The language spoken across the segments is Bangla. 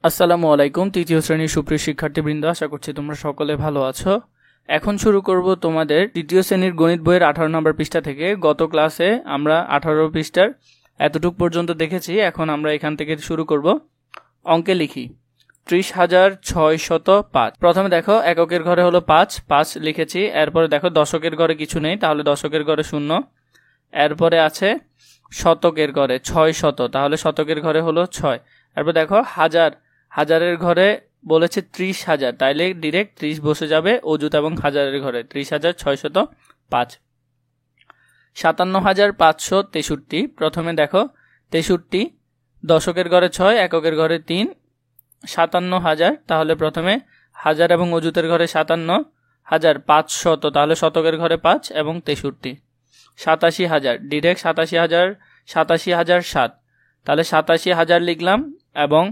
আসসালামু আলাইকুম তৃতীয় শ্রেণীর সুপ্রিয় শিক্ষার্থীবৃন্দ, আশা করছি তোমরা সকলে ভালো আছো। এখন শুরু করব তোমাদের তৃতীয় শ্রেণীর গণিত বইয়ের 18 নম্বর পৃষ্ঠা থেকে। গত ক্লাসে আমরা 18 পৃষ্ঠার এতটুক পর্যন্ত দেখেছি। এখন আমরা এখান থেকে শুরু করব। অঙ্কে লিখি 30,605। প্রথমে দেখো এককের ঘরে হলো 5 লিখেছি। এরপরে দেখো দশকের ঘরে কিছু নেই, তাহলে দশকের ঘরে 0। এরপরে আছে শতকের ঘরে 600, তাহলে শতকের ঘরে হলো 6। এরপর দেখো হাজারের ঘরে বলেছে 30,000, তাইলে ডিরেক্ট 30 বসে যাবে অযুত এবং হাজারের ঘরে। 30,605। 57,563। প্রথমে দেখো 63, দশকের ঘরে 6, এককের ঘরে 3, 57,000, তাহলে প্রথমে হাজার এবং অযুতের ঘরে 57,500, তাহলে শতকের ঘরে 5 এবং 63। 87,000, ডিরেক্ট 87,007, তাহলে 87,000 লিখলাম এবং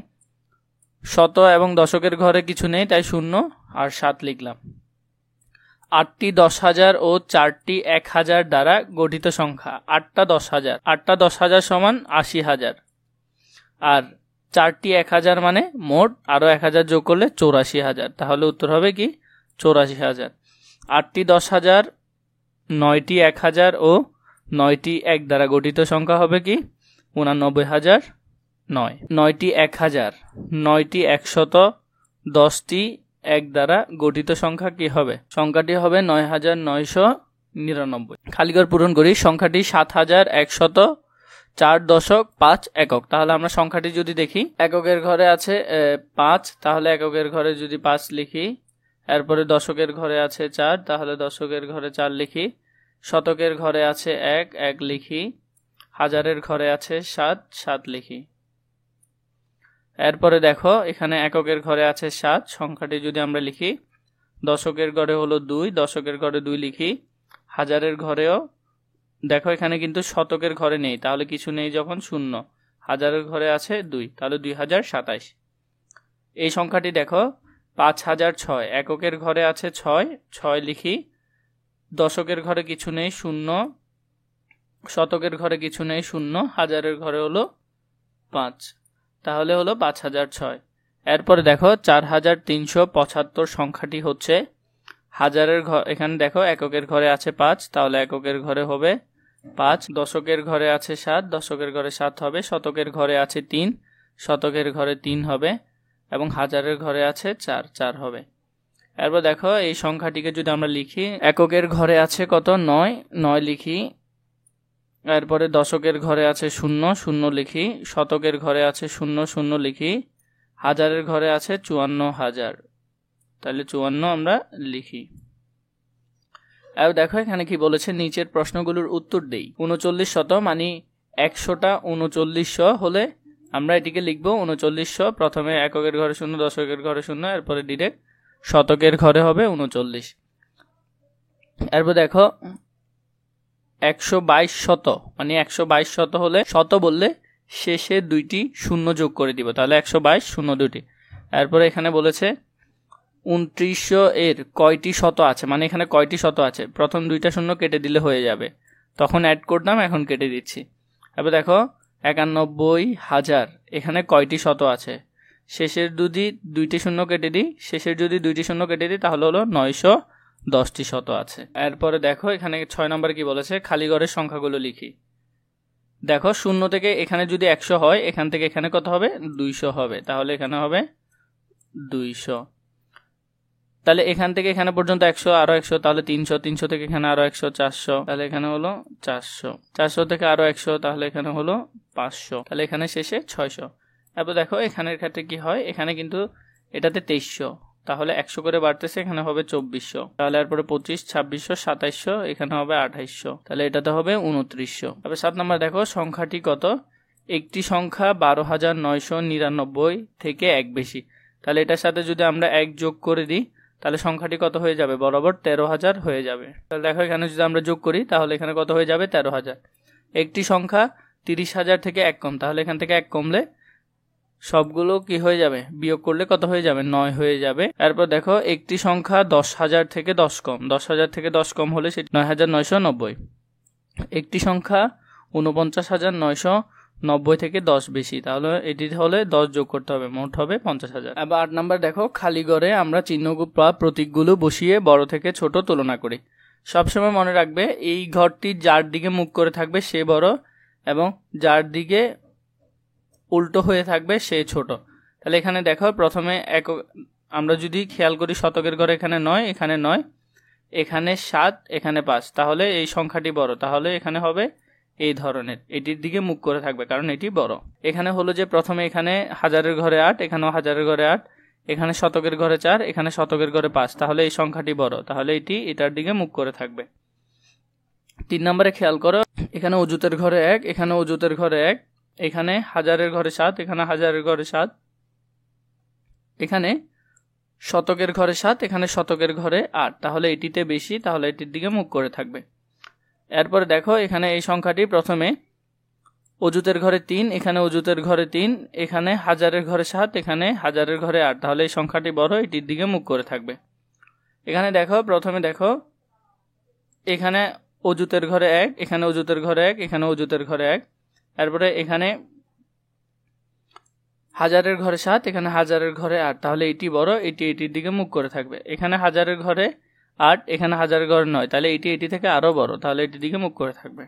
শত এবং দশকের ঘরে কিছু নেই, তাই 0 আর 7 লিখলাম। 8টি 10,000 ও 4টি 1,000 দ্বারা গঠিত সংখ্যা। 8টা 10,000 সমান 80,000, আর 4টি 1,000 মানে মোট আরো 1,000 যোগ করলে 84,000, তাহলে উত্তর হবে কি 84,000। 8টি 10,000, 9টি 1,000 ও 9টি 1 দ্বারা গঠিত সংখ্যা হবে কি 89,009। 9টি 1,000, 9টি 100, 10টি 1 দ্বারা গঠিত সংখ্যা কি হবে? সংখ্যাটি হবে 9,999। খালিঘর পূরণ করি। সংখ্যাটি 7,104.5 একক। তাহলে আমরা সংখ্যাটি যদি দেখি, এককের ঘরে আছে 5, তাহলে এককের ঘরে যদি 5 লিখি। এরপরে দশকের ঘরে আছে 4, তাহলে দশকের ঘরে 4 লিখি। শতকের ঘরে আছে 1 লিখি। হাজারের ঘরে আছে 7 লিখি। এরপরে দেখো এখানে এককের ঘরে আছে 7, সংখ্যাটি যদি আমরা লিখি। দশকের ঘরে হলো 2, দশকের ঘরে 2 লিখি। হাজারের ঘরেও দেখো এখানে কিন্তু শতকের ঘরে নেই, তাহলে কিছু নেই যখন 0। হাজারের ঘরে আছে 2, তাহলে 2027। এই সংখ্যাটি দেখো 5,006, এককের ঘরে আছে 6 লিখি। দশকের ঘরে কিছু নেই 0, শতকের ঘরে কিছু নেই 0, হাজারের ঘরে হলো 5, তাহলে হলো 5,006। এরপরে দেখো 4,375 সংখ্যাটি হচ্ছে হাজারের ঘর। এখানে দেখো এককের ঘরে আছে 5, তাহলে এককের ঘরে হবে 5। দশকের ঘরে আছে 7, দশকের ঘরে 7 হবে। শতকের ঘরে আছে 3, শতকের ঘরে 3 হবে এবং হাজারের ঘরে আছে 4 হবে। এরপর দেখো এই সংখ্যাটিকে যদি আমরা লিখি, এককের ঘরে আছে কত 9 লিখি। এরপরে দশকের ঘরে আছে 0 লিখি। শতকের ঘরে আছে 0 লিখি। হাজারের ঘরে আছে 54,000, তাহলে 54 আমরা লিখি। আর দেখো এখানে কি বলেছে, নিচের প্রশ্নগুলোর উত্তর দেই। 3900 মানে 100টা 3900 হলে আমরা এটিকে লিখবো 3900। প্রথমে এককের ঘরে 0, দশকের ঘরে 0, এরপরে ডিরেক্ট শতকের ঘরে হবে 39। এরপর দেখো 122 মানে 122 হলে শত বললে শেষে 2টি 0 যোগ করে দিব, তাহলে 122 0 2টি। এরপরে এখানে বলেছে 2900 এর কয়টি শত আছে, মানে এখানে কয়টি শত আছে। প্রথম 2টা 0 কেটে দিলে হয়ে যাবে, তখন অ্যাড করতাম, এখন কেটে দিচ্ছি। এবার দেখো 91,000 এখানে কয়টি শত আছে। শেষের যদি 2টি 0 কেটে দিই, শেষের যদি 2টি 0 কেটে দিই, তাহলে হলো 910টি শত আছে। এরপরে দেখো এখানে 6 নম্বর কি বলেছে, খালি ঘরের সংখ্যাগুলো লিখি। দেখো 0 থেকে এখানে যদি 100 হয়, এখান থেকে এখানে কত হবে 200 হবে, তাহলে এখানে হবে 200। তাহলে এখান থেকে এখানে পর্যন্ত 100, আরো 100, তাহলে 300 থেকে এখানে আরো 100, 400, তাহলে এখানে হলো 400 থেকে আরো 100, তাহলে এখানে হলো 500, তাহলে এখানে শেষে 600। এরপর দেখো এখানের ক্ষেত্রে কি হয়, এখানে কিন্তু এটাতে 2300, তাহলে 100 করে বাড়তেছে, এখানে হবে 2400, তাহলে এরপরে 25, 2600, 2700, এখানে হবে 2800, তাহলে এটাতে হবে 2900। তারপর 7 নম্বর দেখো সংখ্যাটি কত। একটি সংখ্যা 12,999 থেকে 1 বেশি, তাহলে এটার সাথে যদি আমরা 1 যোগ করে দিই, তাহলে সংখ্যাটি কত হয়ে যাবে, বরাবর 13,000 হয়ে যাবে। তাহলে দেখো এখানে যদি আমরা যোগ করি, তাহলে এখানে কত হয়ে যাবে 13,000। একটি সংখ্যা 30,000 থেকে 1 কম, তাহলে এখান থেকে 1 কমলে সবগুলো কি হয়ে যাবে, বিয়োগ করলে কত হয়ে যাবে 9 হয়ে যাবে। এরপর দেখো একটি সংখ্যা 10,000 থেকে 10 কম, 10,000 থেকে 10 কম হলে সেটি 9,990। একটি সংখ্যা 49,900 90 থেকে 10 বেশি, তাহলে এটি হলে 10 যোগ করতে হবে, মোট হবে 50,000। এবার 8 নাম্বার দেখো, খালি ঘরে আমরা চিহ্ন বা প্রতীকগুলো বসিয়ে বড় থেকে ছোট তুলনা করি। সবসময় মনে রাখবে এই ঘরটি যার দিকে মুখ করে থাকবে সে বড় এবং যার দিকে উল্টো হয়ে থাকবে সে ছোট। তাহলে এখানে দেখো প্রথমে আমরা যদি খেয়াল করি শতকের ঘরে এখানে 9, এখানে 9, এখানে 7, এখানে 5, তাহলে এই সংখ্যাটি বড়, তাহলে এখানে হবে এই ধরনের, এটির দিকে মুখ করে থাকবে কারণ এটি বড়। এখানে হলো যে প্রথমে এখানে হাজারের ঘরে 8, এখানেও হাজারের ঘরে 8, এখানে শতকের ঘরে 4, এখানে শতকের ঘরে 5, তাহলে এই সংখ্যাটি বড়, তাহলে এটি এটার দিকে মুখ করে থাকবে। 3 নম্বরে খেয়াল করো, এখানে অযুতের ঘরে 1, এখানে অযুতের ঘরে 1, এখানে হাজারের ঘরে 7, এখানে হাজারের ঘরে 7, এখানে শতকের ঘরে 7, এখানে শতকের ঘরে 8, তাহলে এটিতে বেশি, তাহলে এটির দিকে মুখ করে থাকবে। এরপরে দেখো এখানে এই সংখ্যাটি প্রথমে অযুতের ঘরে 3, এখানে অযুতের ঘরে 3, এখানে হাজারের ঘরে 7, এখানে হাজারের ঘরে 8, তাহলে এই সংখ্যাটি বড়, এটির দিকে মুখ করে থাকবে। এখানে দেখো প্রথমে দেখো এখানে অযুতের ঘরে 1, এখানে অযুতের ঘরে 1, এখানে অযুতের ঘরে 1, এরপরে এখানে হাজারের ঘরে 7, এখানে হাজারের ঘরে 8, তাহলে এটি বড়, এটি এটির দিকে মুখ করে থাকবে। এখানে হাজারের ঘরে 8, এখানে হাজারের ঘরে 9, তাহলে এটি এটি থেকে আরো বড়, তাহলে এটির দিকে মুখ করে থাকবে।